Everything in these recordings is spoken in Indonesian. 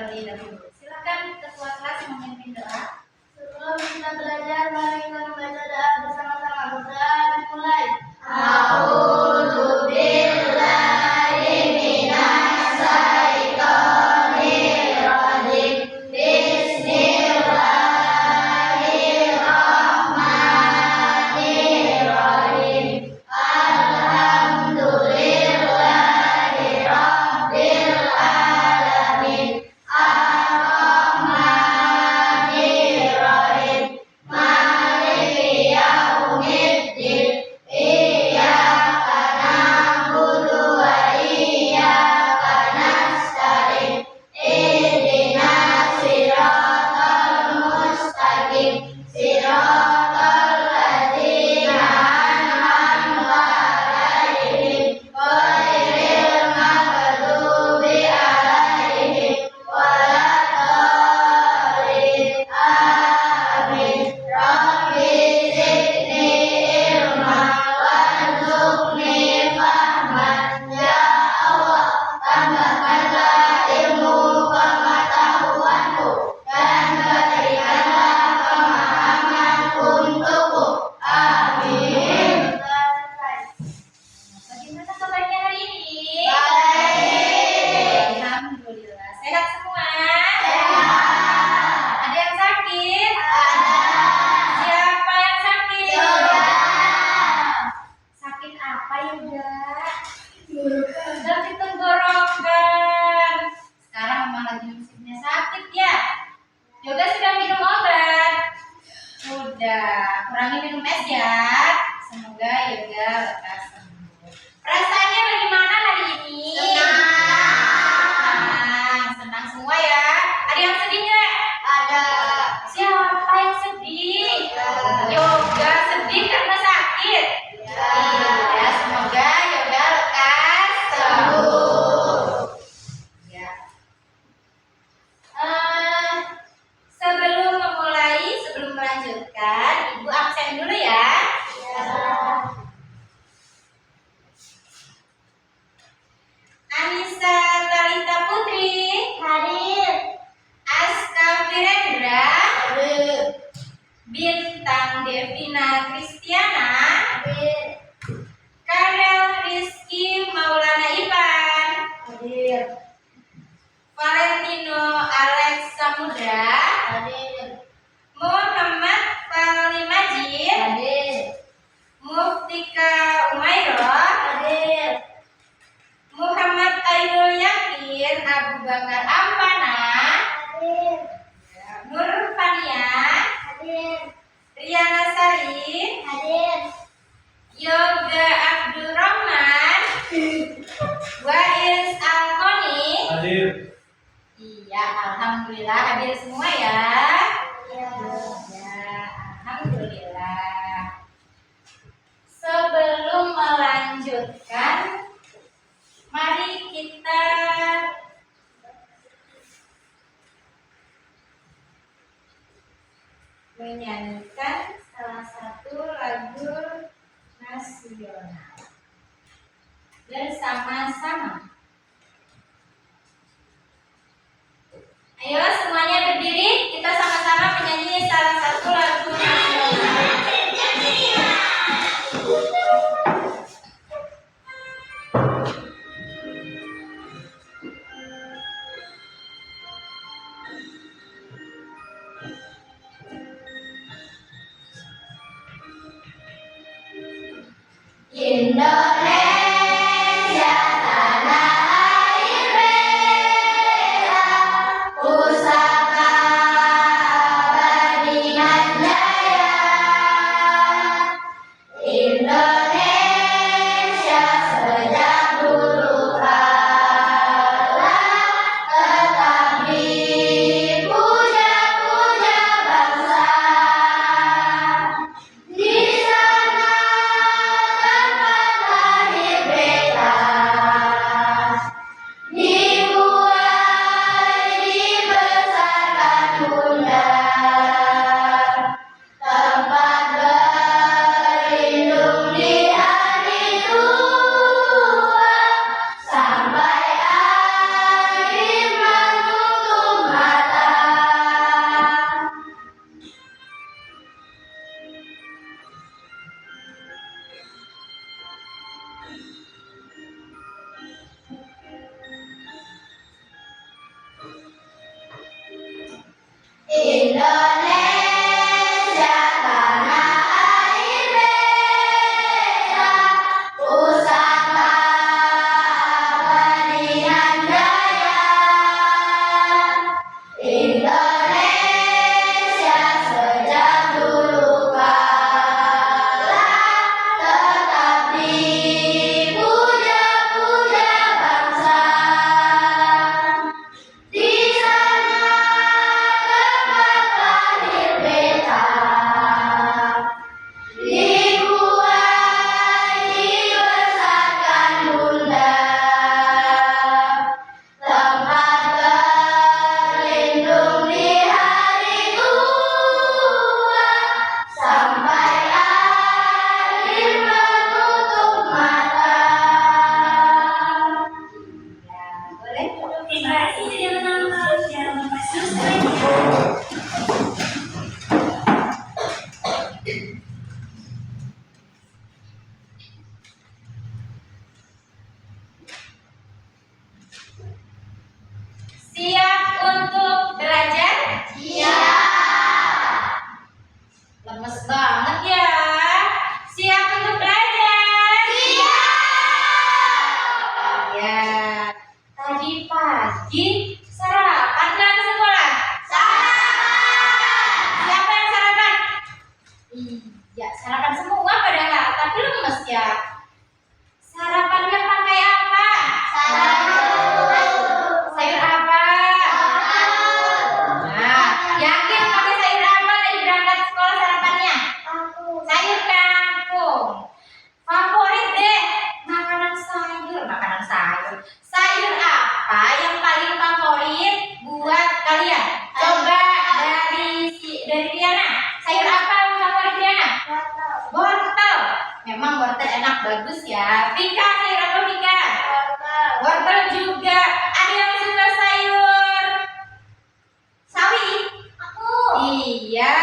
terlebih dahulu. Silakan ketua kelas memimpin doa. Sebelum kita belajar, mari kita membaca doa bersama-sama. Doa dimulai. Bagaimana kabarnya hari ini? Alhamdulillah. Sehat semua? Ada yang sakit? Siapa yang sakit? Sakit apa Yoga? Sakit tenggorokan. Sekarang memang lagi musimnya sakit ya. Yoga sudah minum obat? Sudah. Kurangi minum es ya. Semoga Yoga lekas sembuh. Perasaannya bagaimana hari ini? Senang semua ya. Ada yang sedih nggak? Ada. Siapa yang sedih? Yoga sedih karena sakit. Ya, semoga Yoga lekas sembuh. Ya. Sebelum melanjutkan, Ibu absen dulu ya. Anissa Talita Putri Hadir. Aska Virendra Hadir. Bintang Devina Kristiana Hadir. Karel Rizky Maulana Ipan Hadir. Valentino Alex Samudra Hadir. Muhammad Fali Majid Hadir. Muftika Umairo Hadir. Muhammad Ainul Yakin Abu Bakar Ampana Hadir. Nur Fania Hadir. Riana Sari Hadir. Yoga Abdul Rahman Waiz Alkoni. Hadir. Iya, alhamdulillah hadir semua ya. Ya. Ya, alhamdulillah. Sebelum melanjutkan, mari kita menyanyikan salah satu lagu nasional bersama-sama. Ayo semuanya berdiri, kita sama-sama menyanyi salah satu lagu nasional. Indonesia tanah air merah, pusaka abadi nan jaya. Indonesia sejak dulu Sayur apa yang paling favorit buat kalian? Coba dari Riana. Sayur apa yang favorit Riana? Wortel. Memang wortel enak, bagus ya. Vika, sayur apa Vika? Wortel juga. Ada yang suka sayur sawi? Aku. Iya,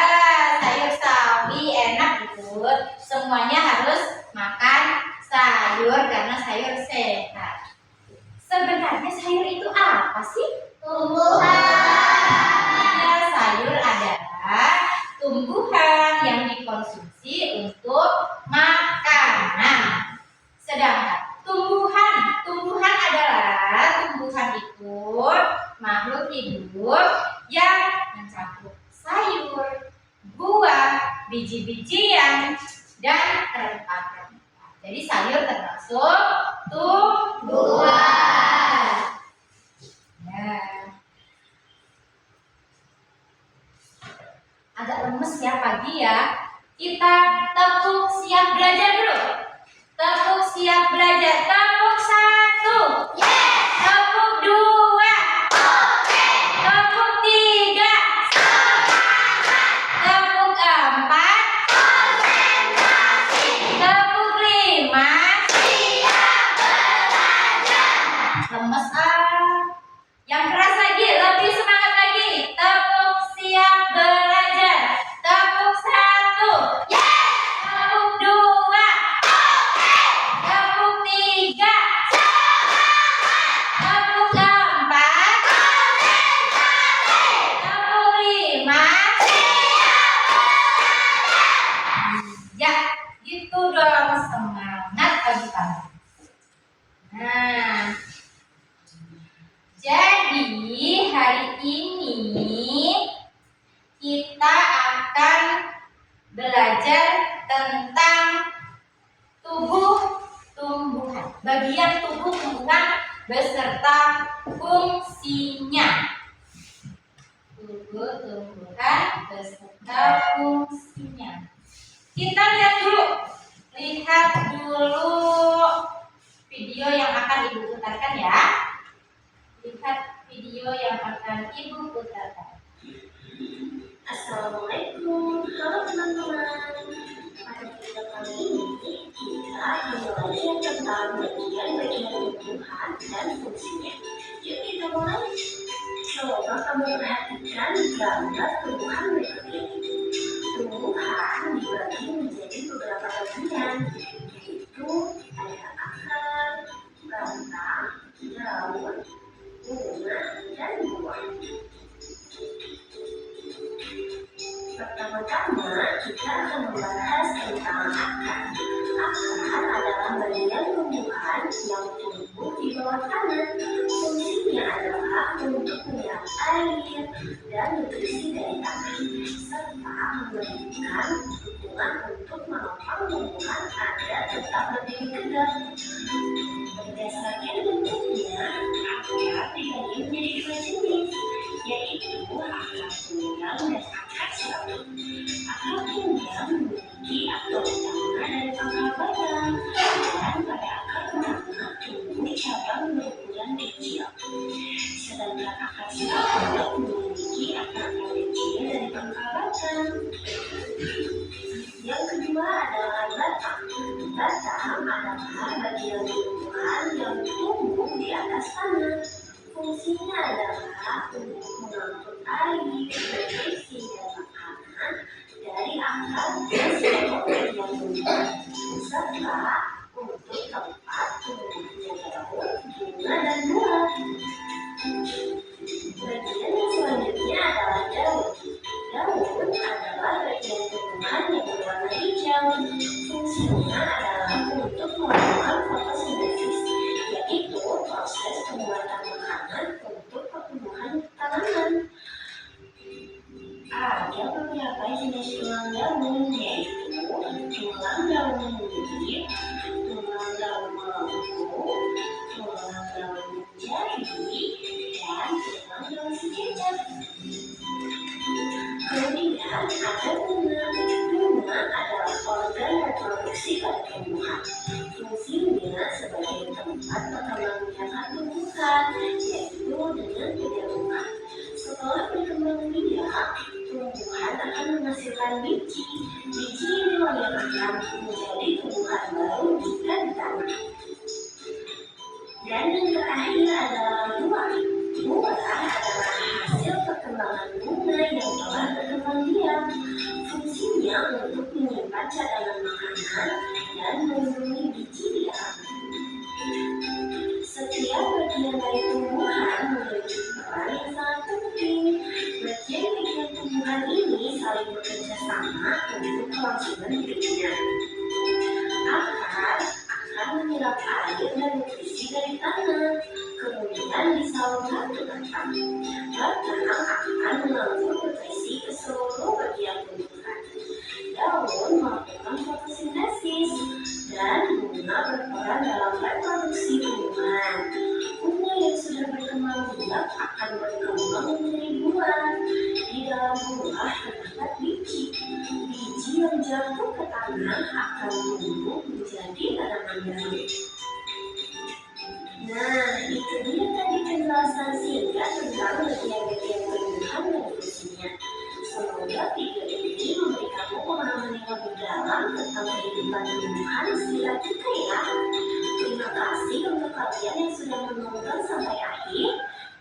sayur sawi enak Bu. Semuanya harus makan sayur karena sayur sehat. Sebenarnya sayur itu apa sih? Tumbuhan. Ya, sayur adalah tumbuhan yang dikonsumsi untuk makanan. Sedangkan tumbuhan adalah tumbuhan itu makhluk hidup yang mencakup sayur, buah, biji-bijian, dan rempah-rempah. Jadi sayur termasuk tumbuhan. Ya. Agak lemes ya pagi ya. Kita tepuk siap belajar dulu. Tepuk siap belajar. Tepuk 1. Tepuk 2. Tepuk 3. Tepuk 4. Tepuk 5. Lemes Yang keras lagi, lebih semangat lagi. Tepuk siap belajar. Tepuk 1. Tepuk 2. Tepuk 3. Tepuk 4. Tepuk 5. Ya, gitu dong, semangat pagi-pagi. Nah, jadi hari ini kita akan belajar tentang tubuh tumbuhan, bagian tubuh tumbuhan beserta fungsinya. Tubuh tumbuhan beserta fungsinya. Kita lihat dulu video yang akan Ibu putarkan ya. Lihat video yang akan Ibu putarkan. Assalamualaikum, halo teman-teman. Pada video kali ini kita akan belajar tentang bagian-bagian tumbuhan dan fungsinya. Yuk kita mulai. Coba kamu perhatikan gambar tumbuhan berikut ini. Tumbuhan dibagi menjadi beberapa bagian, yaitu ada akar, batang, daun, bunga, dan buah. Pertama-tama kita akan membahas tentang akar. Akar adalah bagian tumbuhan yang tumbuh di bawah tanah. Fungsinya adalah untuk menyerap air dan nutrisi dari tanah, serta memberikan dukungan untuk menopang tumbuhan agar tetap berdiri tegak. Berdasarkan bentuknya, akar dibagi menjadi dua jenis, yaitu akar tunggang dan akar serabut. Akar tunggang memiliki akar utama dari pangkal batang, dan pada akar utama tumbuh cabang berukuran kecil. Sedangkan akar serabut memiliki akar-akar kecil dari pangkal batang. Yang kedua adalah batang. Batang adalah bagian tumbuhan yang tumbuh di atas tanah. Fungsinya adalah untuk mengangkut air, nutrisi, dan makanan dari akar dan seluruh bagian tumbuhan, serta untuk tempat tumbuhnya daun, bunga, dan buah. Bagian yang selanjutnya adalah daun. Daun adalah bagian tumbuhan yang berwarna hijau. Fungsinya adalah untuk mewarnai akar, yaitu dengan penjauhan. Setelah berkembang biak, tumbuhan akan menghasilkan biji. Biji inilah yang akan menjadi tumbuhan baru jika ditanam. Dan yang terakhir adalah buah. Buah adalah hasil perkembangan bunga yang telah berkembang biak. Fungsinya untuk menyimpan cadangan makanan dan melindungi biji di alam. Setiap bagian dari tumbuhan memiliki peran yang sangat penting. Bagian-bagian tumbuhan ini saling bekerja sama untuk kelangsungan hidupnya. Akar akan menyerap air dan nutrisi dari tanah, kemudian disalurkan ke batang. Batang akan mengalir nutrisi ke seluruh bagian tumbuhan. Daun melakukan fotosintesis dan bunga berperan dalam reproduksi tumbuhan. Bunga yang sudah berkembang biak akan berkembang menjadi buah. Di dalam buah terdapat biji. Biji yang jatuh ke tanah akan tumbuh menjadi tanaman baru. Nah, itu dia tadi penjelasan singkat tentang bagian-bagian tumbuhan dan fungsinya. Semoga video ini memberi kamu pemahaman yang lebih dalam tentang kehidupan tumbuhan di sekitar kita ya. Terima kasih untuk kalian yang sudah menonton sampai akhir.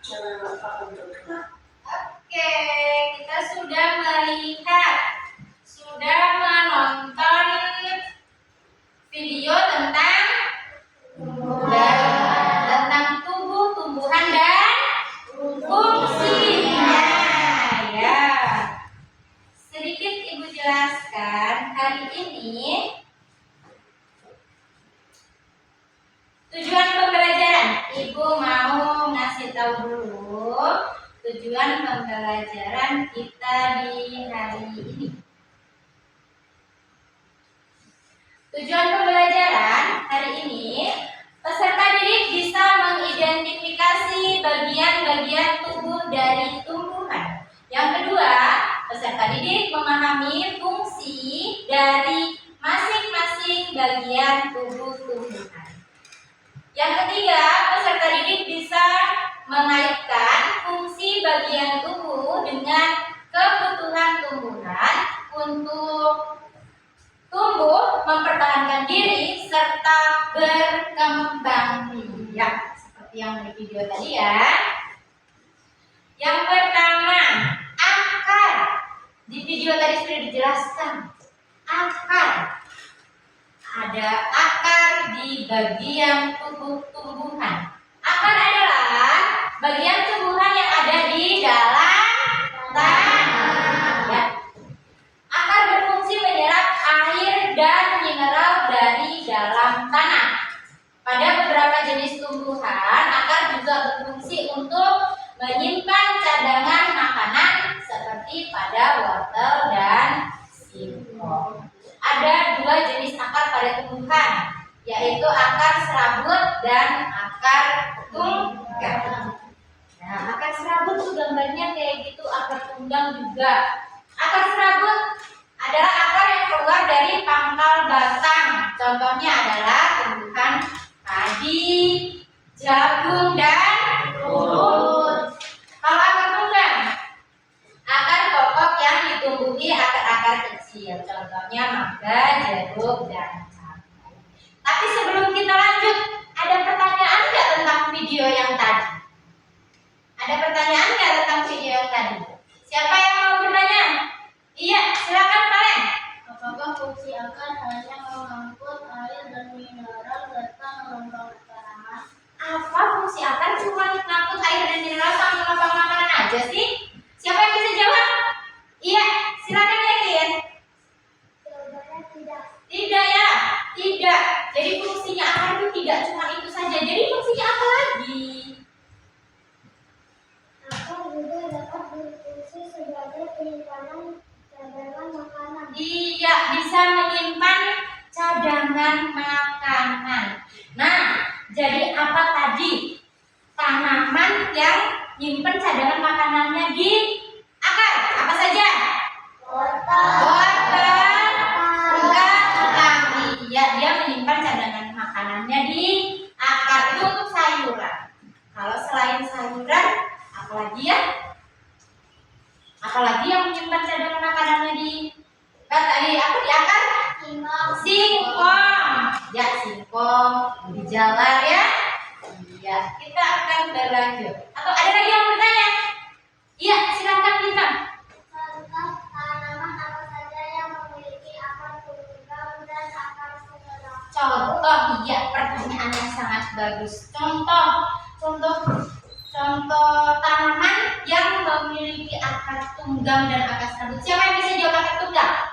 Jangan lupa untuk like. Oke, kita sudah melihat, sudah menonton video tentang tumbuh-tumbuhan dan fungsinya. Ya, sedikit Ibu jelaskan hari ini tujuan pembelajaran. Ibu mau ngasih tahu dulu tujuan pembelajaran kita di hari ini. Tujuan pembelajaran hari ini, peserta didik bisa mengidentifikasi bagian-bagian tubuh dari tumbuhan. Yang kedua, peserta didik memahami fungsi dari masing-masing bagian tubuh tumbuhan. Yang ketiga, peserta didik bisa mengaitkan fungsi bagian tubuh dengan kebutuhan tumbuhan untuk tumbuh, mempertahankan diri, serta berkembang biak. Seperti yang di video tadi ya. Yang pertama, akar. Di video tadi sudah dijelaskan. Akar. Ada akar di bagian tubuh tumbuhan. Akar adalah bagian tumbuhan yang ada di dalam tanah. Ya. Akar berfungsi menyerap air dan mineral dari dalam tanah. Pada beberapa jenis tumbuhan, akar juga berfungsi untuk menyimpan cadangan makanan seperti pada wortel dan singkong. Ada dua jenis akar pada tumbuhan, yaitu akar serabut dan akar tunggang. Nah, akar serabut tuh gambarnya kayak gitu, akar tunggang juga. Akar serabut adalah akar yang keluar dari pangkal batang. Contohnya adalah tumbuhan padi, jagung, dan urut. Kalau akar tunggang, akar pokok yang ditumbuhi akar-akar kecil. Contohnya mangga, jeruk, dan cabai. Tapi sebelum kita lanjut, ada pertanyaan nggak tentang video yang tadi? Ada pertanyaan nggak tentang video yang tadi? Siapa yang mau bertanya? Iya, silakan kalian. Apakah fungsi akar hanya mengangkut air dan mineral serta mengembangkan tanaman? Apa fungsi akar cuma ngangkut air dan mineral sama mengembang makanan aja sih? Siapa yang bisa jawab? Iya, silakan yakin. Jawabannya tidak. Tidak ya, tidak. Jadi fungsinya akar itu tidak cuma itu saja. Jadi fungsinya apa lagi? Akar juga dapat berfungsi sebagai penyimpanan cadangan makanan. Iya, bisa menyimpan cadangan makanan. Nah, jadi apa tadi? Tanaman yang nyimpen cadangan makanannya di akar. Apa saja? Wortel, tunggang. Iya, dia menyimpan cadangan makanannya di akar. Itu untuk sayuran. Kalau menjalar ya. Iya, kita akan berlanjut. Atau ada lagi yang bertanya? Iya, silakan Bintang. Contoh tanaman apa saja yang memiliki akar tunggang dan akar sengkerak? Contoh, iya, pertanyaan yang sangat bagus. Contoh tanaman yang memiliki akar tunggang dan akar serabut. Siapa yang bisa jawab akar tunggang?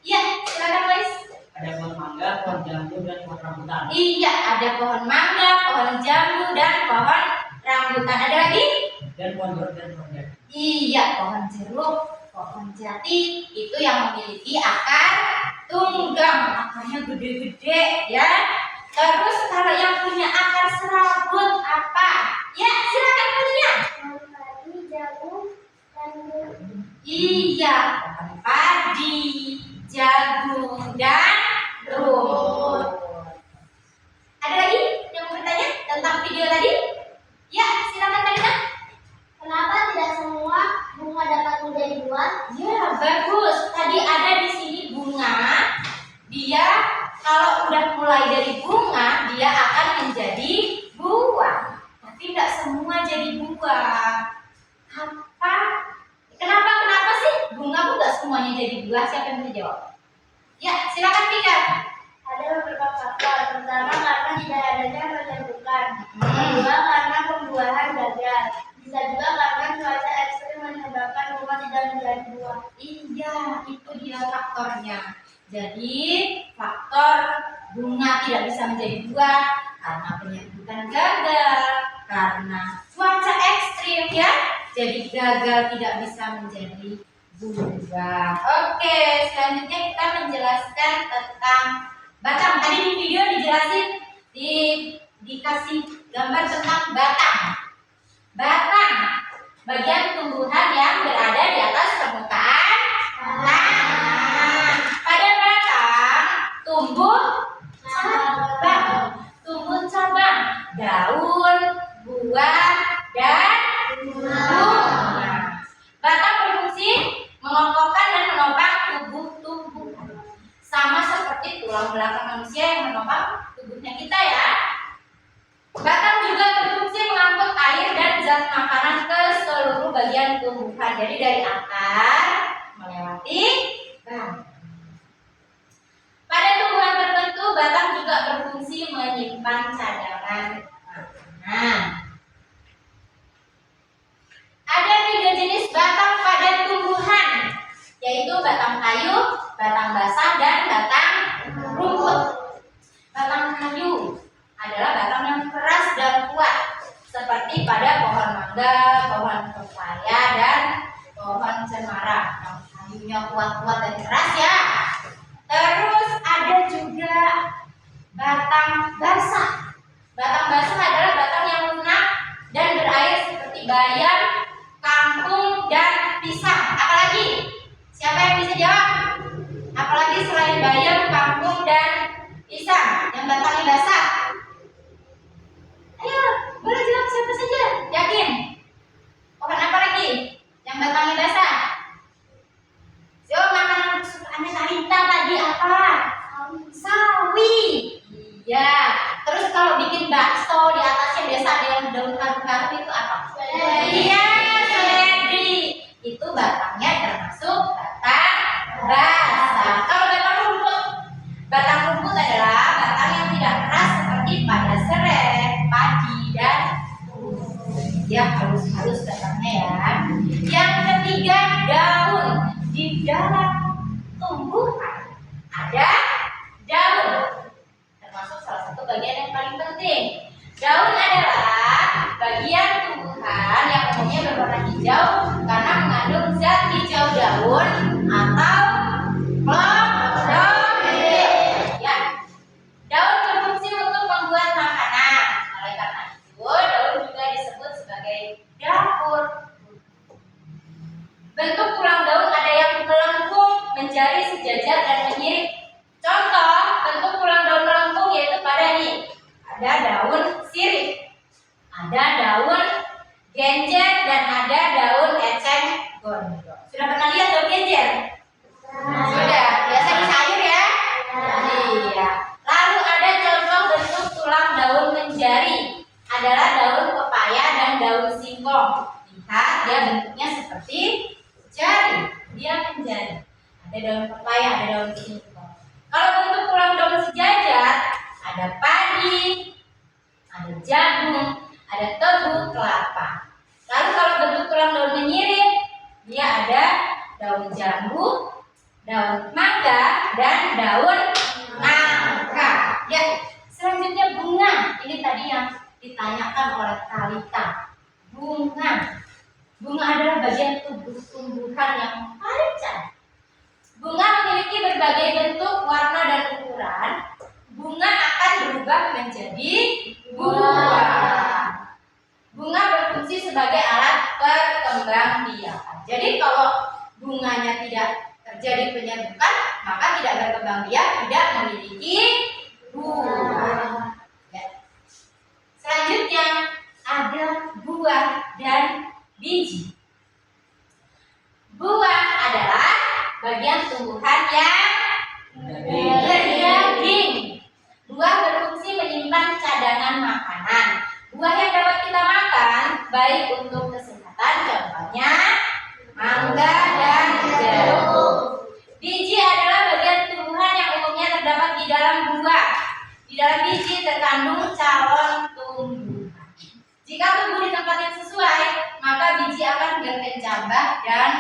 Iya, silakan guys. Ada pohon mangga, pohon jambu, dan pohon rambutan. Iya, ada pohon mangga, pohon jambu, dan pohon rambutan. Ada lagi? Dan pohon jeruk dan pohon jati. Iya, pohon jeruk, pohon jati itu yang memiliki akar tunggang. Akarnya gede-gede ya. Terus kalau yang punya akar serabut apa? Ya, silakan punya. Padi, jagung, dan rumput. Iya, pohon padi, jagung, dan rumput. Ada lagi yang bertanya tentang video tadi? Ya, silakan Talita. Kenapa tidak semua bunga dapat menjadi buah? Ya, bagus. Tadi ada di sini bunga. Dia kalau udah mulai dari bunga, dia akan menjadi buah. Tapi tidak semua jadi buah. Apa? Kenapa sih bunga kok nggak semuanya jadi buah? Siapa yang bisa jawab? Ya, silakan pikir. Ada beberapa faktor. Pertama, karena tidak adanya penyerbukan. Kedua, karena pembuahan gagal. Bisa juga karena cuaca ekstrim menyebabkan bunga tidak menjadi buah. Iya, itu dia faktornya. Jadi, faktor bunga tidak bisa menjadi buah karena penyerbukan gagal, karena cuaca ekstrim ya. Jadi gagal tidak bisa menjadi buah. Oke, selanjutnya kita menjelaskan tentang batang. Tadi di video dijelasin dikasih gambar tentang batang. Batang, bagian tumbuhan yang berada di atas permukaan tanah. Pada batang tumbuh cabang, daun, buah, dan bunga. Batang berfungsi mengokohkan dan menopang tubuh tumbuhan. Sama seperti tulang belakang manusia yang menopang tubuhnya kita ya. Batang juga berfungsi mengangkut air dan zat makanan ke seluruh bagian tumbuhan. Jadi dari akar melewati batang. Pada tumbuhan tertentu, batang juga berfungsi menyimpan cadangan makanan. Ada 3 jenis batang pada tumbuhan, yaitu batang kayu, batang basah, dan batang rumput. Batang kayu adalah batang yang keras dan kuat, seperti pada pohon mangga, pohon pepaya, dan pohon cemara. Yang kayunya kuat-kuat dan keras ya. Terus ada juga batang basah. Batang basah adalah batang yang lunak dan berair seperti bayam, kangkung, dan pisang. Apalagi? Siapa yang bisa jawab? Apalagi selain bayam, kangkung, dan pisang yang batangnya basah? Ayo, boleh jawab siapa saja. Yakin? Pohon apa lagi yang batangnya basah? Jawab makanan kesukaannya Talita tadi apa? Sawi. Iya. Terus kalau bikin bakso di atasnya biasa ada yang daun karu-karu itu apa? Iya, seledri. Itu batangnya termasuk batang basah. Kalau batang rumput adalah batang yang tidak keras seperti pada serai, padi, dan dia halus-halus batangnya ya. Yang ketiga, daun. Di dalam tumbuhan ada daun, termasuk salah satu bagian yang paling penting. Daun adalah bagian tumbuhan yang umumnya berwarna hijau karena mengandung zat hijau daun atau klorofil. Ya, daun berfungsi untuk membuat makanan. Oleh karena itu, daun juga disebut sebagai daun. jari adalah daun pepaya dan daun singkong. Lihat, dia bentuknya seperti jari. Dia menjadi. Ada daun pepaya, ada daun singkong. Kalau bentuk tulang daun sejajar, ada padi, ada jagung, ada tebu, kelapa. Lalu kalau bentuk tulang daun menyirip, dia ada daun jambu, daun mangga, dan daun nangka. Ya, selanjutnya bunga. Ini tadi yang ditanyakan oleh Talita. Bunga. Bunga adalah bagian tubuh tumbuhan yang paling cantik. Bunga memiliki berbagai bentuk, warna, dan ukuran. Bunga akan berubah menjadi buah. Bunga berfungsi sebagai alat perkembangbiakan. Jadi kalau bunganya tidak terjadi penyerbukan, maka tidak berkembang biak, tidak memiliki buah. Ya. Selanjutnya ada buah dan biji. Buah adalah bagian tumbuhan yang berdaging. Buah berfungsi menyimpan cadangan makanan. Buah yang dapat kita makan baik untuk kesehatan, contohnya mangga dan jeruk. Biji adalah bagian tumbuhan yang umumnya terdapat di dalam buah. Di dalam biji terkandung calon tumbuhan. Jika tumbuh di tempat yang sesuai, maka biji akan berkecambah dan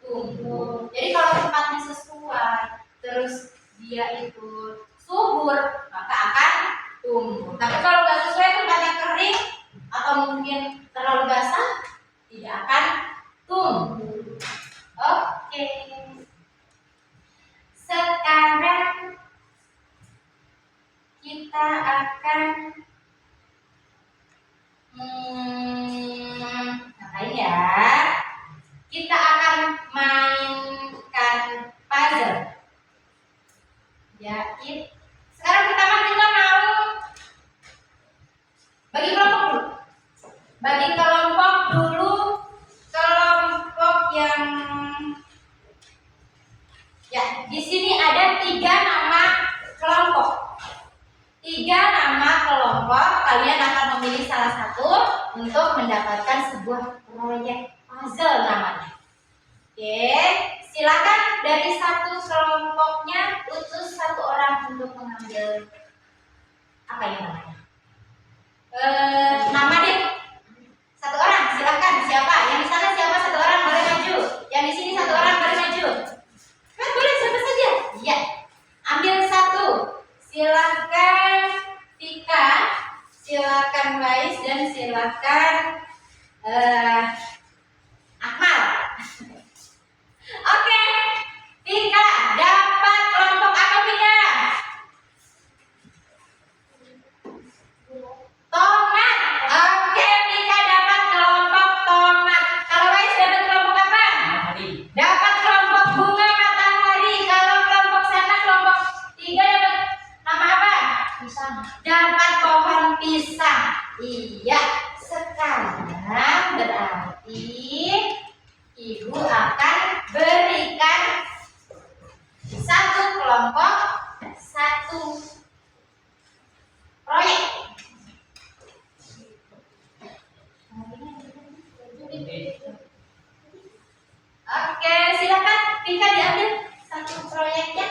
tumbuh. Jadi kalau tempatnya sesuai, terus dia itu subur, maka akan tumbuh. Tapi kalau nggak sesuai, tempatnya kering atau mungkin terlalu basah, tidak akan tumbuh. Oke. Sekarang kita akan ngapain ya? Kita akan mainkan puzzle. Ya, sekarang pertama kita mau bagi kelompok dulu. Bagi kelompok dulu, kelompok yang ya, di sini ada 3 nama kelompok. 3 nama kelompok, kalian akan memilih salah satu untuk mendapatkan sebuah proyek puzzle namanya. Oke, silakan dari satu kelompoknya utus 1 orang untuk mengambil apa ini namanya? Nama deh. 1 orang, silakan. Siapa? Yang di sana siapa? 1 orang boleh maju. Yang di sini 1 orang boleh maju. Kan boleh siapa saja. Iya. Ambil 1. Silakan Tika, silakan Wais, dan silakan Akmal. Oke, Tika dapat kelompok apa Tika? Tomat. Oke, Tika dapat kelompok tomat. Kalau Wais dapat kelompok apa? Dapat kelompok bunga matahari. Kalau kelompok sana, kelompok 3 dapat nama apa? Pisang. Dapat pohon pisang. Iya. Sekarang berarti Ibu akan berikan 1 kelompok 1 proyek. Oke, silakan Tika diambil 1 proyeknya.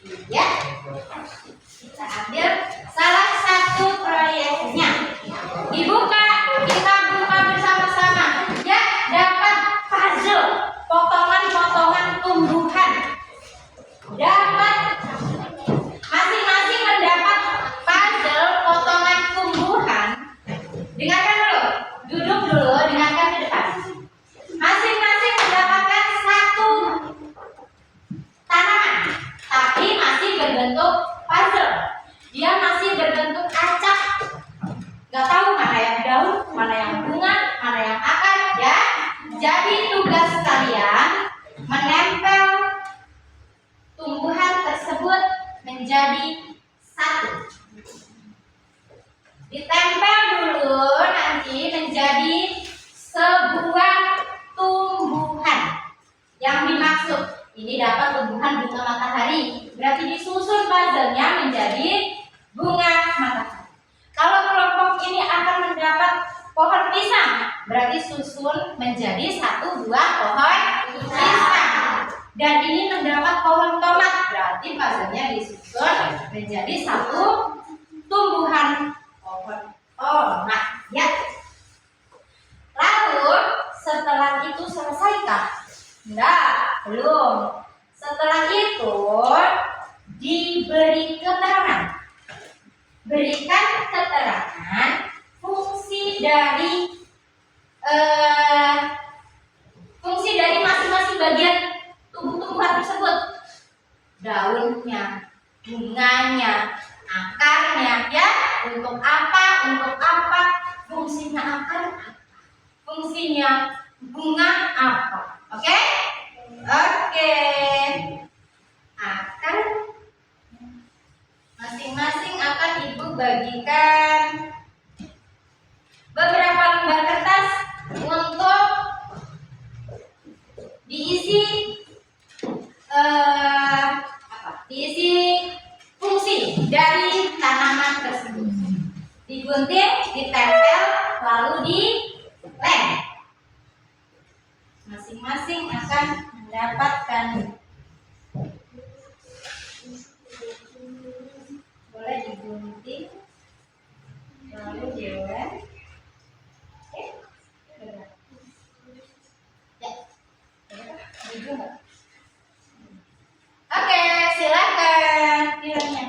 Iya. Kita ambil salah 1 proyeknya. Dibuka, kita buka bersama-sama. Ya, dapat puzzle potongan-potongan tumbuhan. Dapat masing-masing mendapat puzzle potongan tumbuhan. Dengarkan dulu, duduk dulu, dengarkan di depan. Masing-masing mendapatkan 1 tanaman, tapi masih berbentuk puzzle. Dia masih berbentuk acak. Gak tahu mana yang daun, mana yang bunga, mana yang akar, ya. Jadi tugas kalian menempel tumbuhan tersebut menjadi 1. Ditempel dulu nanti menjadi sebuah tumbuhan. Yang dimaksud ini dapat tumbuhan bunga matahari. Berarti disusun puzzle-nya menjadi bunga matahari. disusun menjadi 1 buah pohon pisang. Dan ini terdapat pohon tomat, berarti puzzle-nya disusun menjadi 1 tumbuhan pohon tomat. Ya. Lalu setelah itu selesaikah? Enggak, belum. Setelah itu diberi keterangan. Berikan keterangan fungsi dari masing-masing bagian tumbuh-tumbuhan tersebut. Daunnya, bunganya, akarnya, ya. Untuk apa? Fungsinya akar apa? Fungsinya bunga apa? Oke? Oke. Akan masing-masing akan Ibu bagikan beberapa lembar kertas untuk diisi diisi fungsi dari tanaman tersebut. Digunting, ditempel, lalu dilem. Masing-masing akan mendapatkan. Boleh digunting, lalu dilem. Oke, silakan filmnya.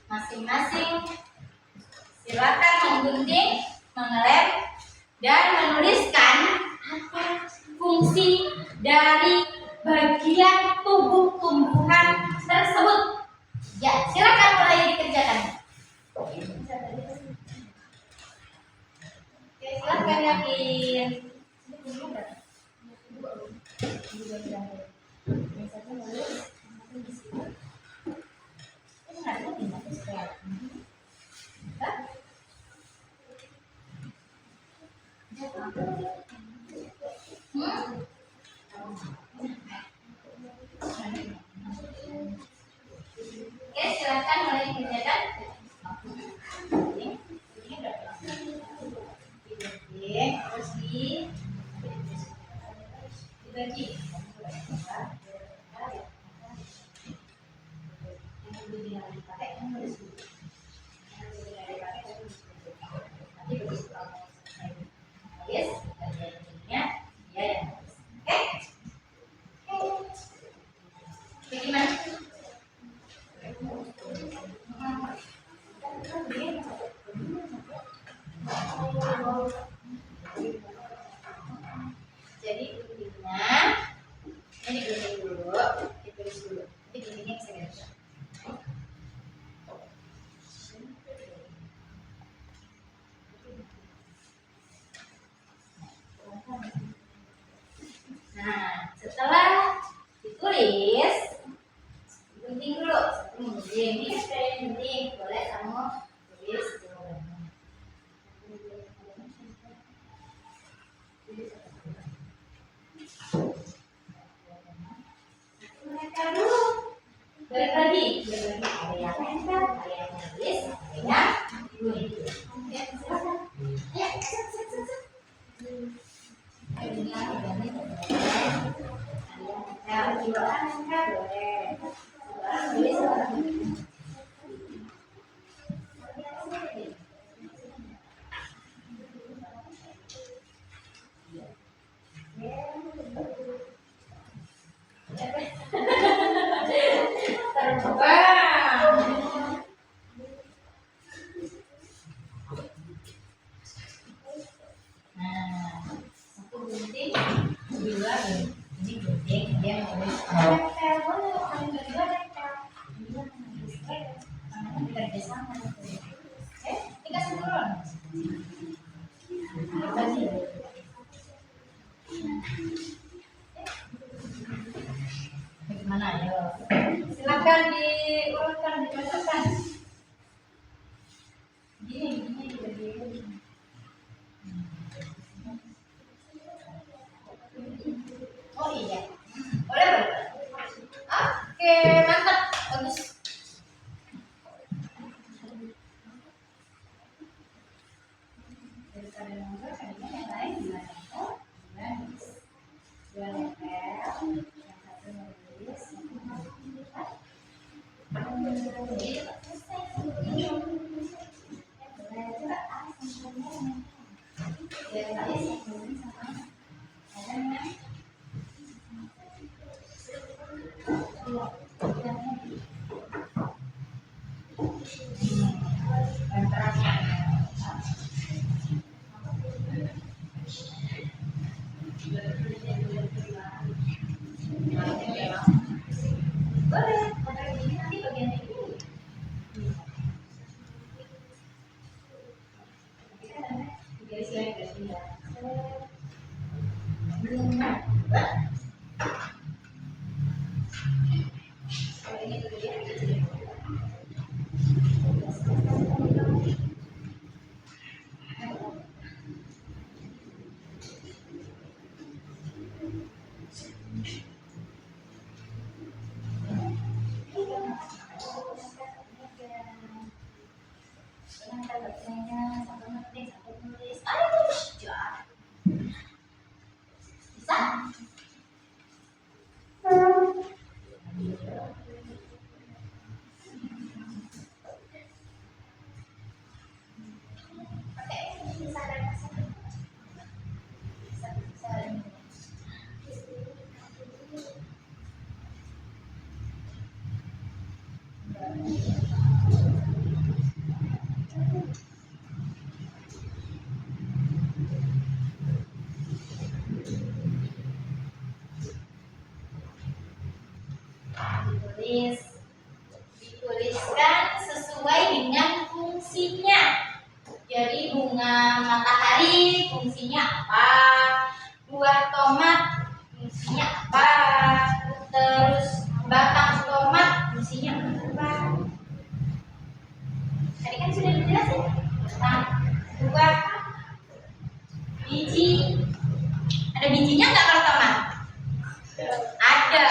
Masing-masing silakan menggunting, mengelem, dan menuliskan apa fungsi dari bagian tubuh tumbuhan tersebut. Ya, silakan mulai dikerjakan. Oke, silakan Yakin. Oke, silakan mulai dikerjakan. Terus dibagi. Yes, bagiannya dia yang nulis. Oke. Bagaimana? Jadi guntingnya ini digunting dulu, ditulis dulu. Nanti guntingnya bisa ganti. Nah, setelah ditulis, gunting dulu. Gunting, ini saya gunting. Boleh kamu tulis dulu. Mereka dulu berbagi. Ada yang nempel, ada yang tulis, ada yang gunting. Oke, silakan. Ya, set. Bagaimana ya? Silakan diurutkan, dicocokkan. Gini dibagi. Oh iya, boleh. Oke, mantap, bagus. Boleh, pakai gini nanti bagian ini. Garis lagi garis ya. Belum. Kalau ini dulu ya. Dituliskan sesuai dengan fungsinya. Jadi bunga matahari fungsinya apa? Buah tomat fungsinya apa? Terus batang tomat fungsinya apa? Tadi kan sudah dijelasin tentang buah, biji. Ada bijinya nggak kalau tomat? Ada.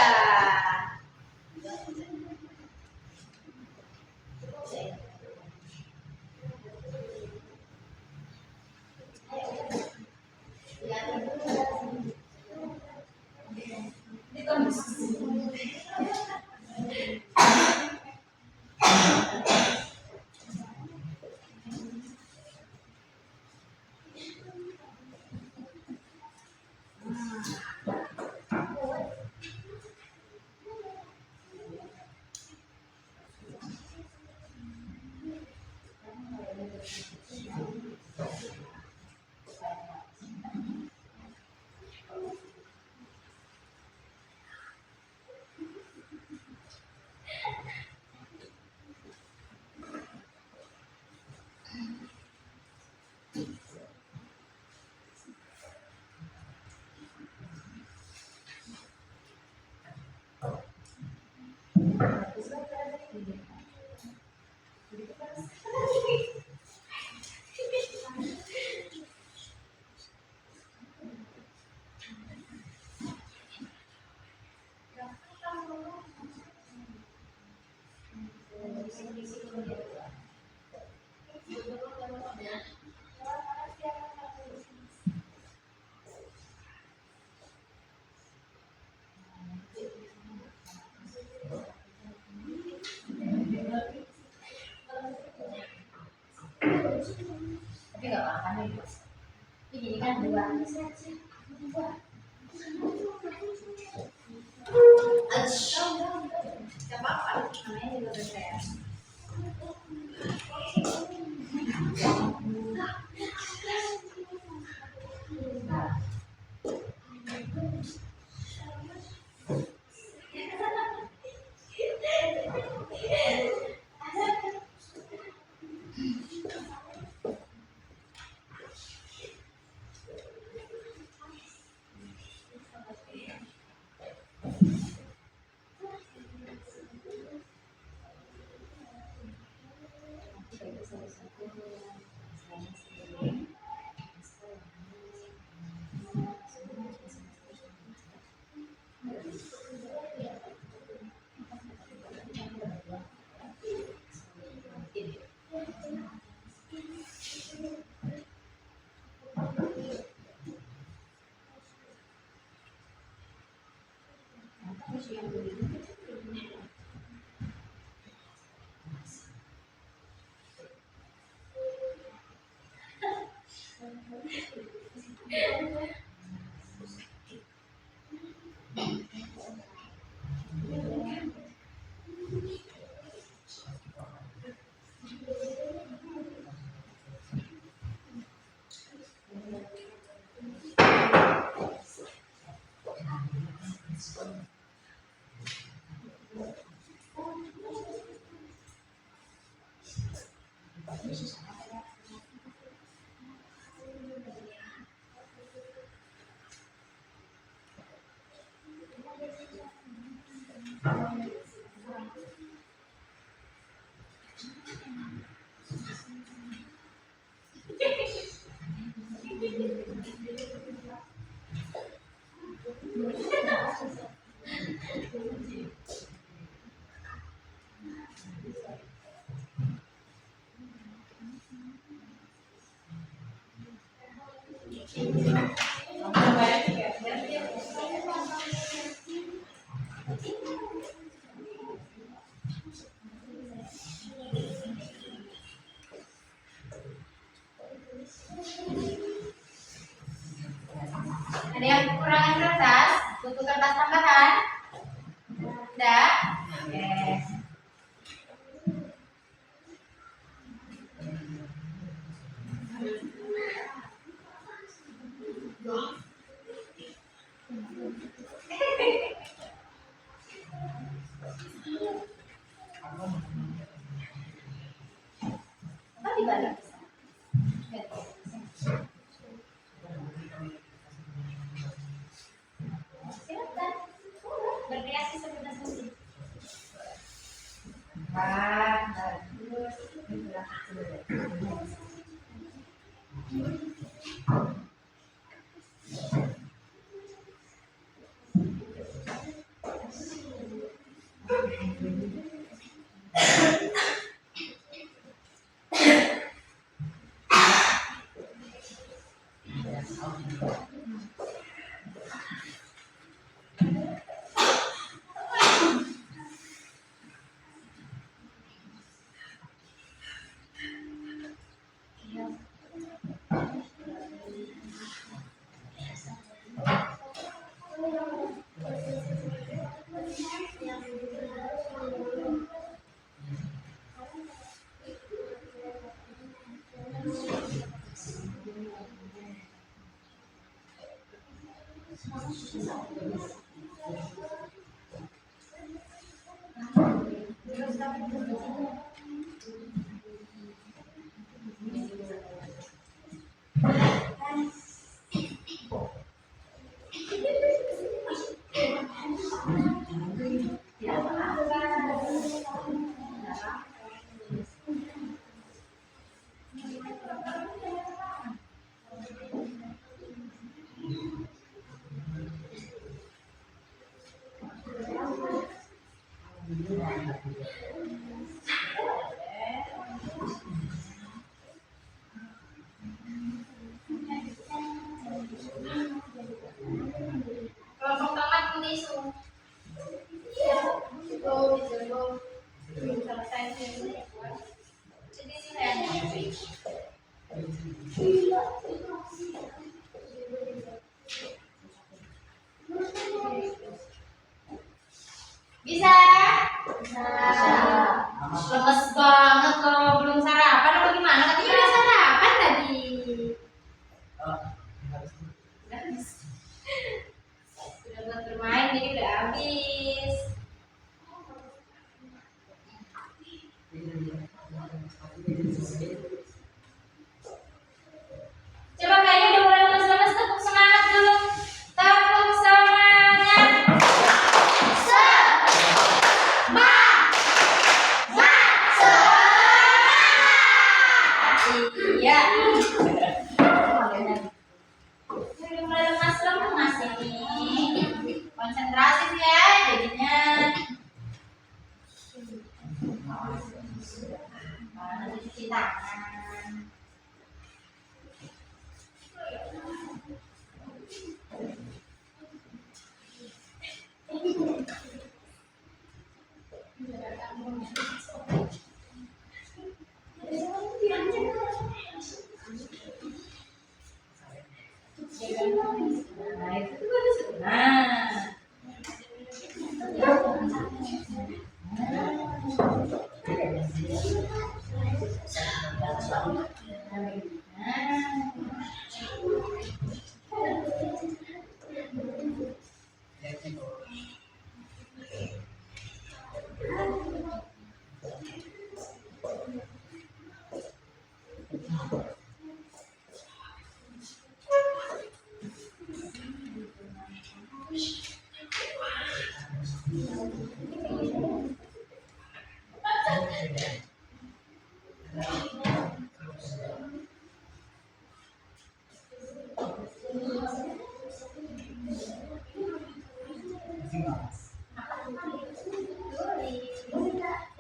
Tapi nggak apa-apa nih. Ini kan dua. Nggak apa-apa, namanya juga berbeda. Ada yang kekurangan kertas? Butuh kertas tambahan? Ada? Oke. Apa dibalik? Silakan. Berkreasi sebentar sendiri. Bagus. Kelompok tamat tisu. Selesai sini. Jadi sini. Bisa? Bisa. Lemes banget loh, belum sarapan apa gimana? Katanya udah sarapan tadi. Sudah buat bermain jadi udah habis. Coba kayaknya udah mulai lemes-lemes, tepuk semangat dulu. Tepuk semangat. Iya. Udah mulai lemas-lemas ini. Konsentrasi sih ya jadinya. Nanti cuci tangan. Nah, itu bagus. Nah.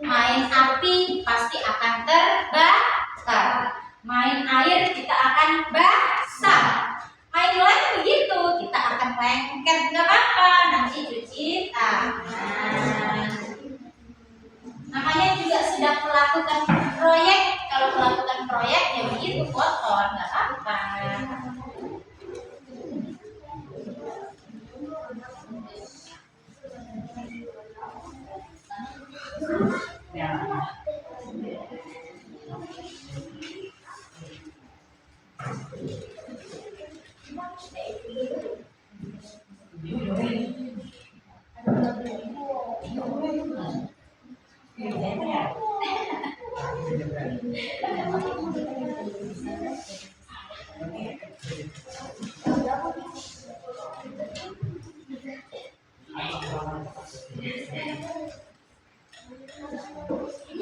Main api pasti akan terbakar. Main air kita akan basah. Main lain begitu, kita akan lengket, nggak apa-apa. Nanti cuci tangan. Namanya juga sedang melakukan proyek. Kalau melakukan proyek ya begitu, kotor, nggak apa-apa.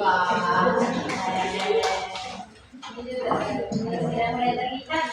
Wah, sudah mulai terikat.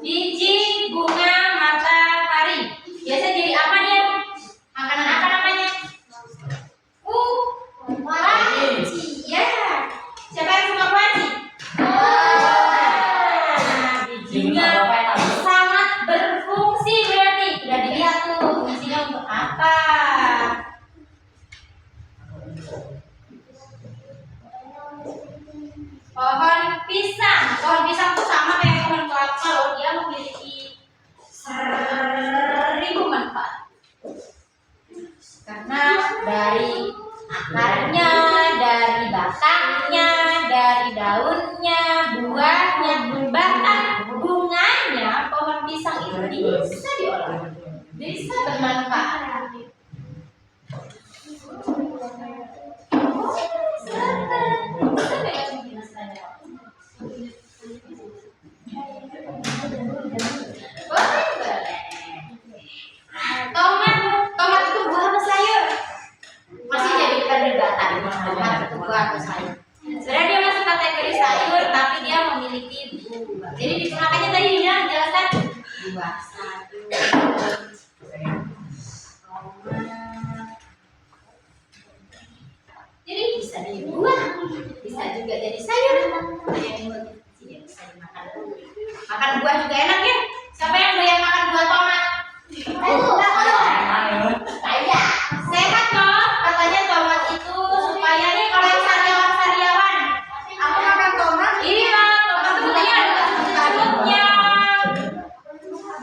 Biji bunga matahari. Biasa jadi apa dia? Makanan apa namanya? Kuaci. Ya. Siapa yang suka kuaci? Bijinya sangat berfungsi berarti. Udah dilihat tuh fungsinya untuk apa? Pohon pisang. Pohon pisang tuh sama kayak pohon kelapa loh. Dia memiliki 1000 manfaat. Karena dari akarnya, dari batangnya, dari daunnya, buahnya, bahkan bunganya, pohon pisang itu bisa diolah. Bisa bermanfaat. Tomat itu buah atau sayur? Masih jadi perdebatan. Tomat itu buah atau sayur? Sebenarnya dia masuk kategori sayur, tapi dia memiliki buah. Jadi makanya tadi dia menjelaskan buah satu. Jadi bisa jadi buah, bisa juga jadi sayur. Bisa dimakan. Makan buah juga enak ya. Siapa yang doyan makan buah tomat? Saya. Sehat loh. Katanya tomat itu supaya nih kalau yang sariawan. Aku makan tomat. Iya, tomat itu katanya ada kandungnya.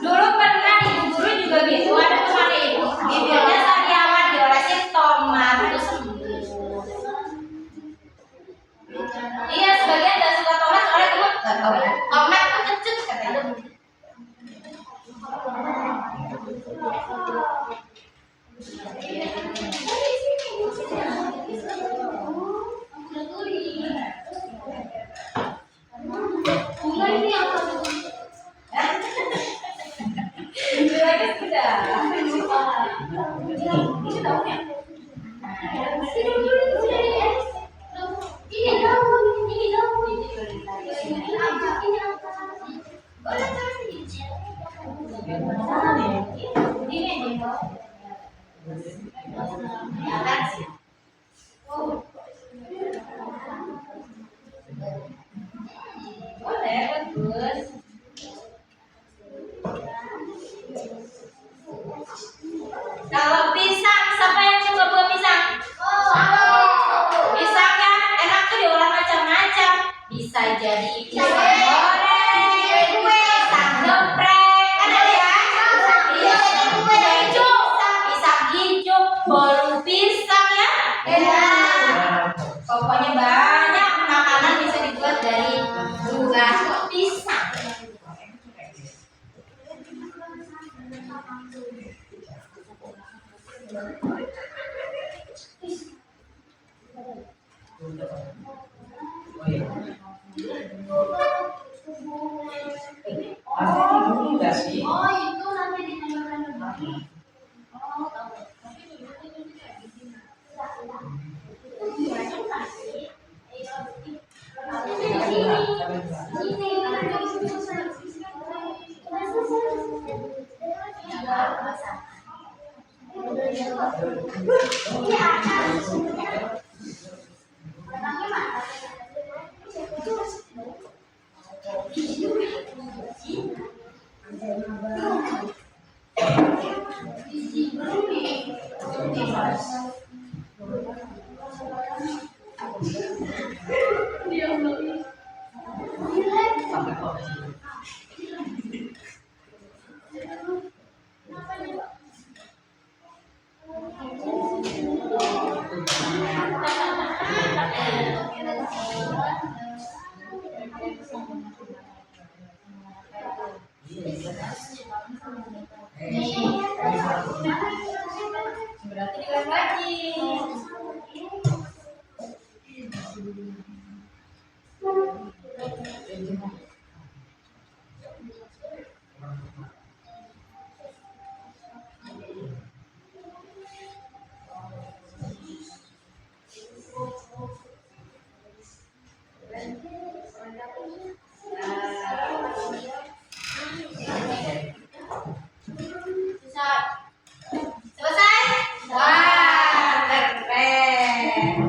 Dulu pernah ibu guru juga gitu, ada teman ibu. Bibirnya sariawan diolesin tomat itu sembuh. Iya, sebagian gak suka tomat soalnya kamu gak tahu ya. Tomat itu kecut katanya. Bunga ini apa? Lagi sudah. Ini daunnya. Ini daun. Boleh kasih. Ini ya kan sih. Boleh, bagus. Kalau pisang, siapa yang suka buah pisang? Pisang kan enak tuh diolah macam-macam. Bisa jadi pisang goreng, bisa Oh iya. Pasti dulu nggak sih? Oh itu nanti ditembak. Oh tahu. Tapi dulu itu kayak gini. Sampai kok. Berarti diulang lagi. Selesai? Wah, keren.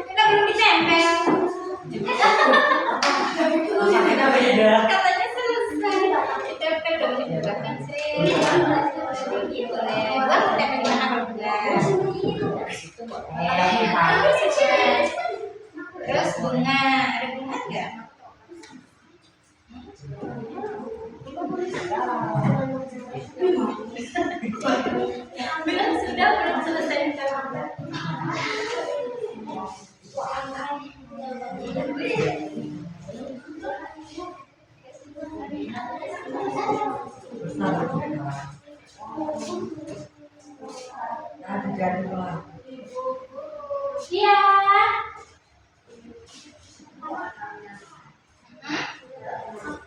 Kita belum ditempel. Kita beda. Katanya selesai. Ditempel dong dibuatkan sih. Boleh. Buat ditempel di mana kalau enggak? Terus bunga, ada bunga enggak? Bilang sudah belum selesai. Iya.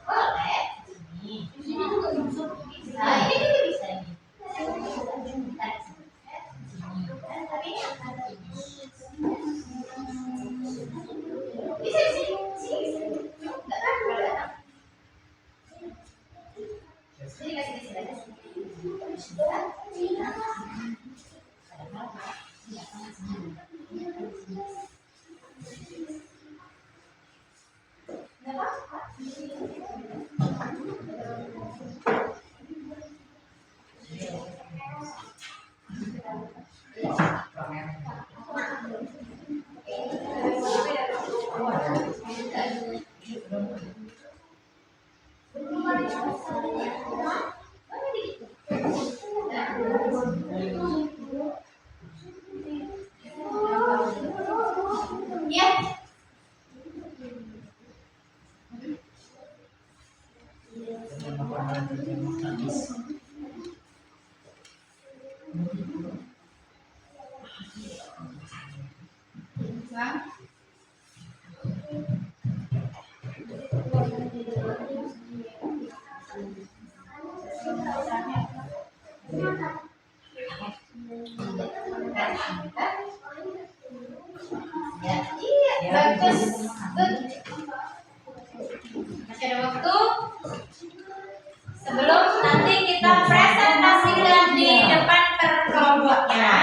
Boleh. Ini juga bisa. Nah, ini juga bisa ini. Bisa di sini. Enggak kan? Sini kasih di sini. Ya. Bang. Ya, iya, bagus. Good. Masih ada waktu. Sebelum nanti kita presentasikan di depan perkelompoknya.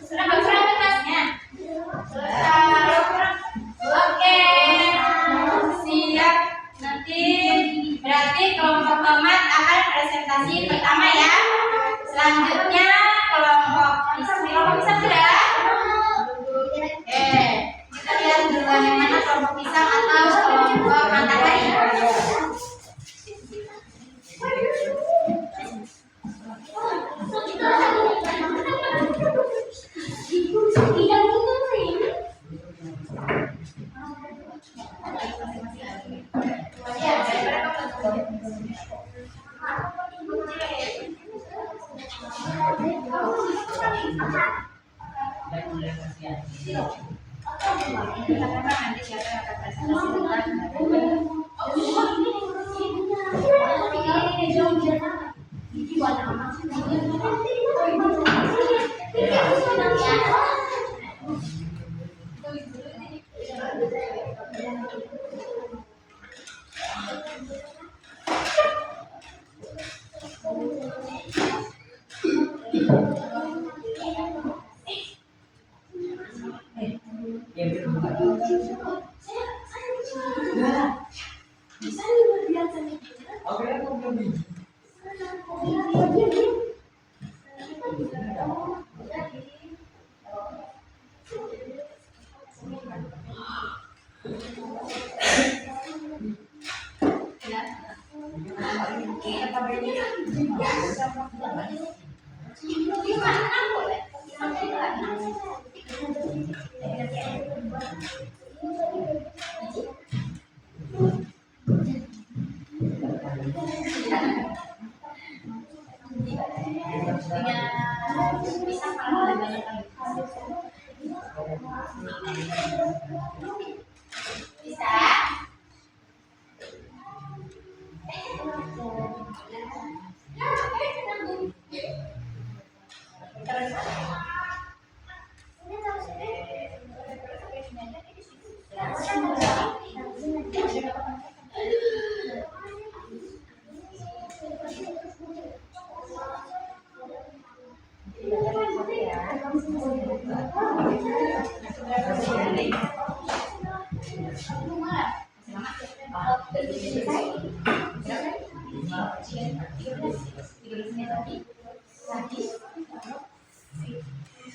Sudah bagus kertasnya? Oke, siap. Nanti berarti kelompok tomat akan presentasi pertama ya. Selanjutnya kelompok pisang sudah? Kita lihat duluan yang mana kelompok pisang atau kelompok matahari.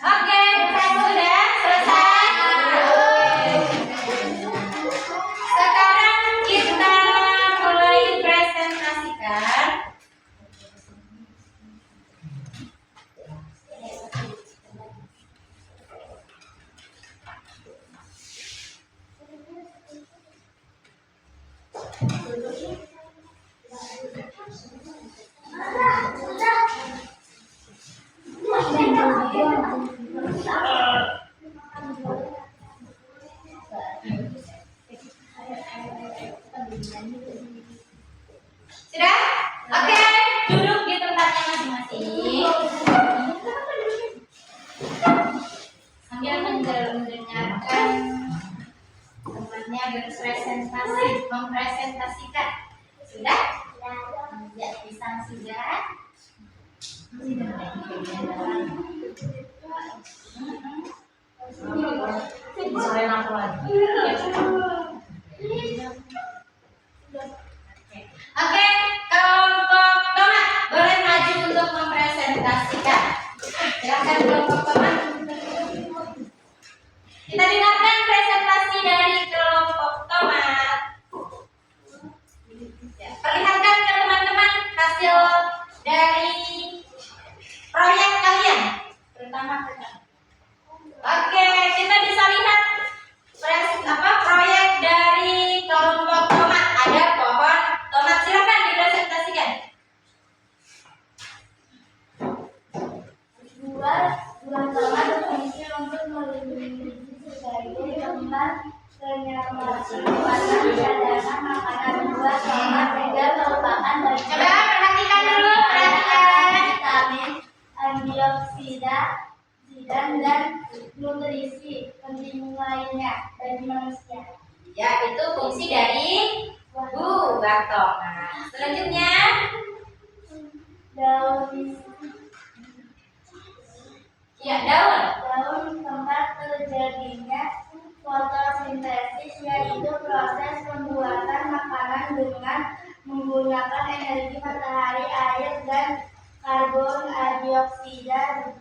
Oke, sudah selesai. Sekarang kita mulai presentasikan. Sudah? Oke, duduk di tempatnya masing-masing. Sambil mendengarkan temannya berpresentasi, mempresentasikan. Sudah? Ya, pisang sudah. Selain aku lagi. Oke, kelompok tomat boleh maju untuk mempresentasikan. Silakan kelompok tomat. Kita dengarkan presentasi dari kelompok tomat. Ya, perlihatkan ke teman-teman hasil dari proyek kalian, terutama Oke, kita bisa lihat proyek dari kelompok tomat. Ada pohon tomat, silakan dipresentasikan. Buah tomat berfungsi untuk melindungi sebagai tempat penyelamat cadangan makanan. Buah tomat juga merupakan bagian Coba perhatikan dulu, perhatikan. vitamin, antioksida, dan nutrisi penting lainnya bagi manusia. Ya, itu fungsi dari buah tomat. Selanjutnya, Daun daun. tempat terjadinya fotosintesis, yaitu proses pembuatan makanan dengan menggunakan energi matahari, air, dan karbon dioksida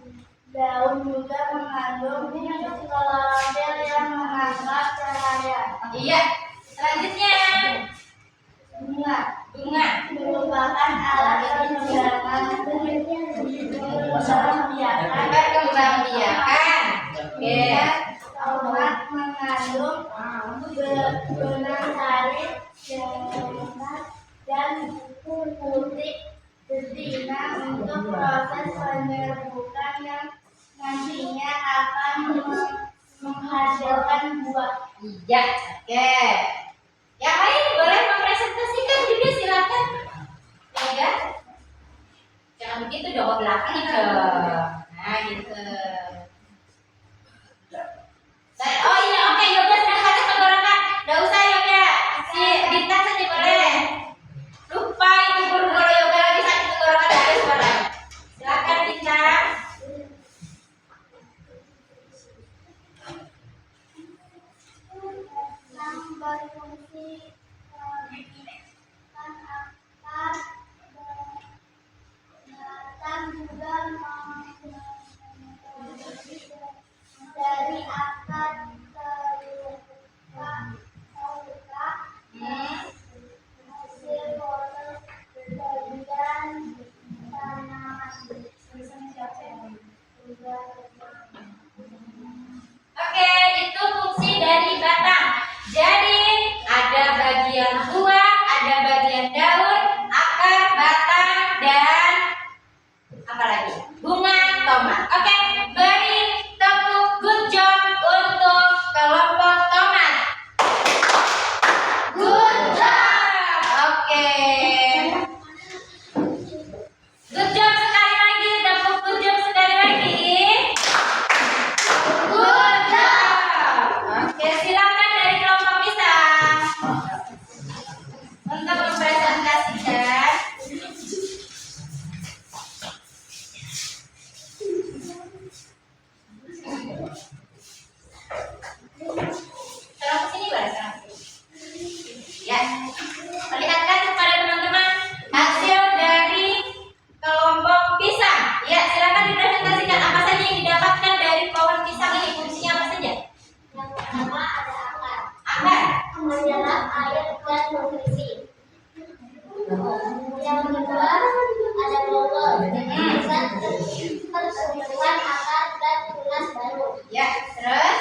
Iya. Selanjutnya Bunga bunga. merupakan alat Perkembangbiakan. Oke. tomat mengandung benang sari dan putih betina untuk proses penyerbukan yang nantinya akan menghasilkan buah. Iya. Oke. Yang lain boleh mempresentasikan juga silakan. Ya. Jangan begitu dong ke belakang itu. Nah gitu. Oh iya, oke, Yoga sedang sakit tenggorokan. Nggak usah Yoga, si Dita saja boleh. Lupa itu guru kalau Yoga lagi sakit tenggorokan nggak ada suara. Silakan Dita. Yang berfungsi meningkatkan akar dan juga dari akar terluka hasil bagian tanaman. Oke, itu fungsi dari batang. Jadi ada bagian buah, ada bagian daun, akar, batang, dan apa lagi? Bunga tomat. Oke, beri tepuk good job untuk kelompok tomat. Good job. Oke. Good job sekali lagi, tepuk good job sekali lagi. Good job. Oke, silakan dari kelompok pisang untuk mempresentasikan. Sekarang kesini boleh, sekarang kesini. Ya, perlihatkan kepada teman-teman hasil dari kelompok pisang. Ya, silakan dipresentasikan apa saja yang didapatkan dari pohon pisang ini. Fungsinya apa saja? Yang pertama ada akar, Akar. menyerap air dan nutrisi. Yang kedua ada bobol, bisa pertumbuhan akar dan tunas baru. Ya, terus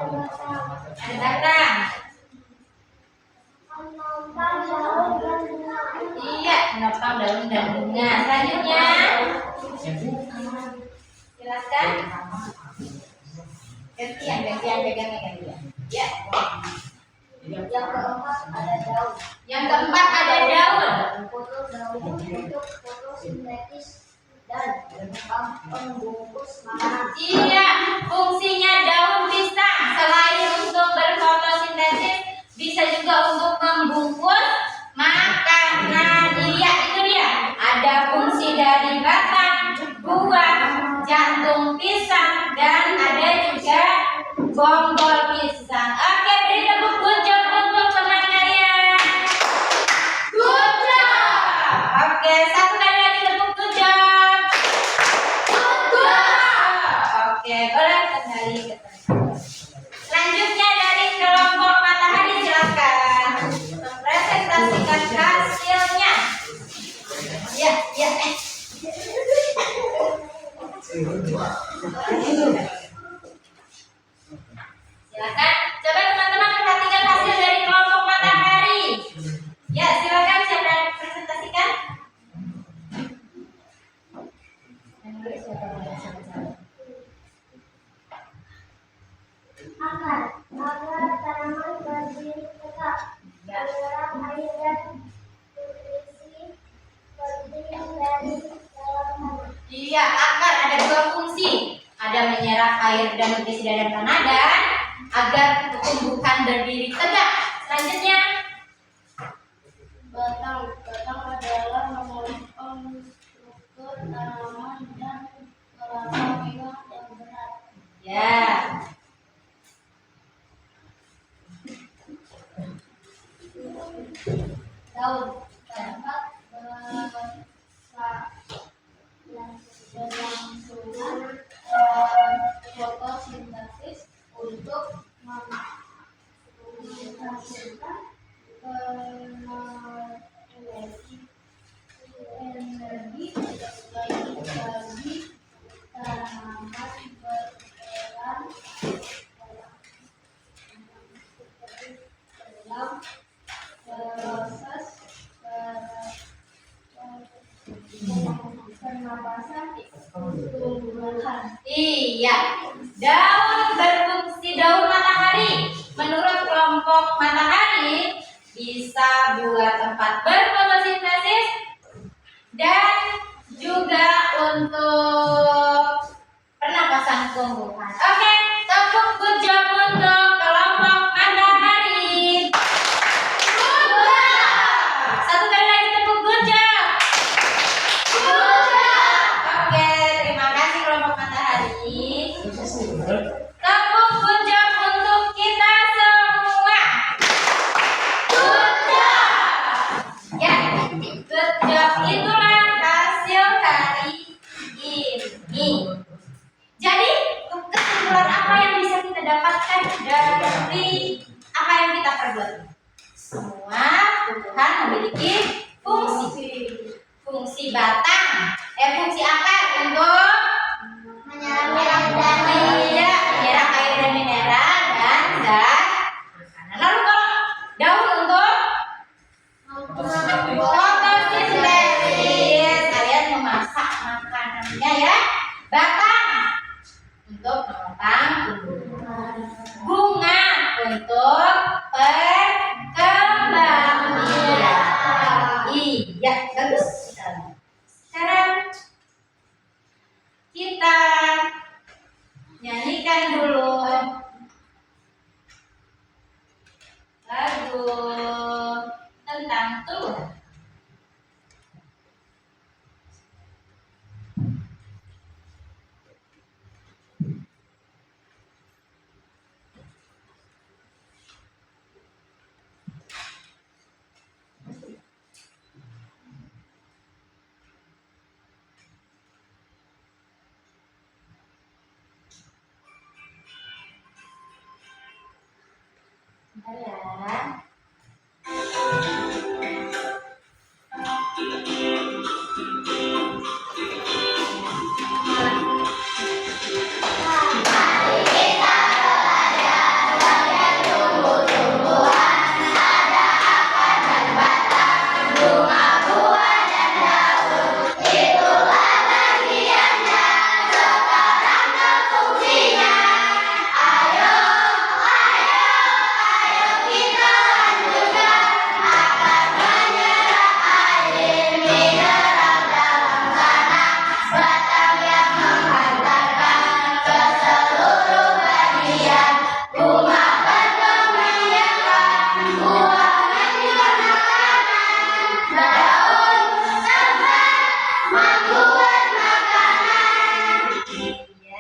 ada batang. Menopang daun dan bunga. Iya, menopang daun dan bunga. Selanjutnya, silakan. Gantian pegangnya gantian. Ya. Yang keempat ada daun. Yang keempat ada daun. Untuk fotosintesis dan pembungkus makanan. Iya, fungsinya daun pisang selain untuk berfotosintesis bisa juga untuk membungkus makanan. Iya, itu dia. Ada fungsi dari batang, buah, jantung pisang, dan ada juga bonggol pisang. Oke, beri tepuk good job untuk teman kalian. Good job. Oke, satu kali lagi tepuk good job. Good job. Oke, boleh kembali ke tempat. Selanjutnya dari kelompok matahari silakan mempresentasikan hasilnya. Ya, ya. Silakan. Coba teman-teman perhatikan hasil dari kelompok matahari. Ya, silakan siapa yang presentasikan? Akar agar tanaman berdiri tegak, menyerap air dan nutrisi penting dari dalam tanah. Iya, akar ada dua fungsi. Ada menyerap air dan nutrisi dari tanah dan agar tumbuhan berdiri tegak. Selanjutnya, Batang adalah menopang struktur tanaman dan kerangka yang berat. ya. Daun dapat berlangsungan menghasilkan energi bagi tanaman berperan dalam proses pernapasan tumbuhan. Iya, daun berfungsi daun matahari. Menurut kelompok matahari bisa buat tempat berfotosintesis dan juga untuk pernapasan tumbuhan. Oke, tepuk good job untuk kelompok matahari. Good job. Satu kali lagi tepuk good job. Good job. Oke, terima kasih kelompok matahari. Tepuk good job untuk kita semua. Good job. Ya, good job itulah hasil hari ini. Jadi, kesimpulan apa yang bisa kita dapatkan dari apa yang kita perbuat? Semua tumbuhan memiliki fungsi. Fungsi batang, fungsi akar untuk Menyerap air dan menyerap air dan mineral dan zat makanan. Lalu kalau daun untuk fotosintesis, kalian memasak makanannya ya. Batang untuk menopang tumbuhan. Bunga untuk perkembangan. Iya, bagus sekali. Sekarang kita nyanyikan dulu lagu tentang Tuhan. Bentar ya.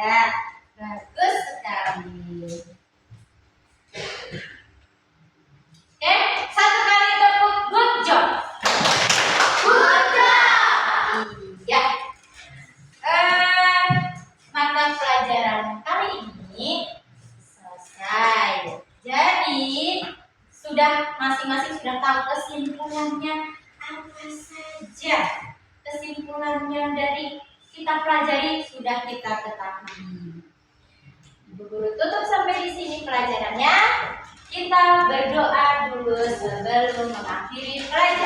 Ya, bagus sekali. Oke, satu kali tepuk good job. Good job. Iya. Mata pelajaran kali ini selesai. Jadi sudah masing-masing sudah tahu kesimpulannya apa saja. Kesimpulannya dari kita pelajari sudah kita ketahui. Ibu guru tutup sampai di sini pelajarannya. Kita berdoa dulu sebelum mengakhiri pelajaran.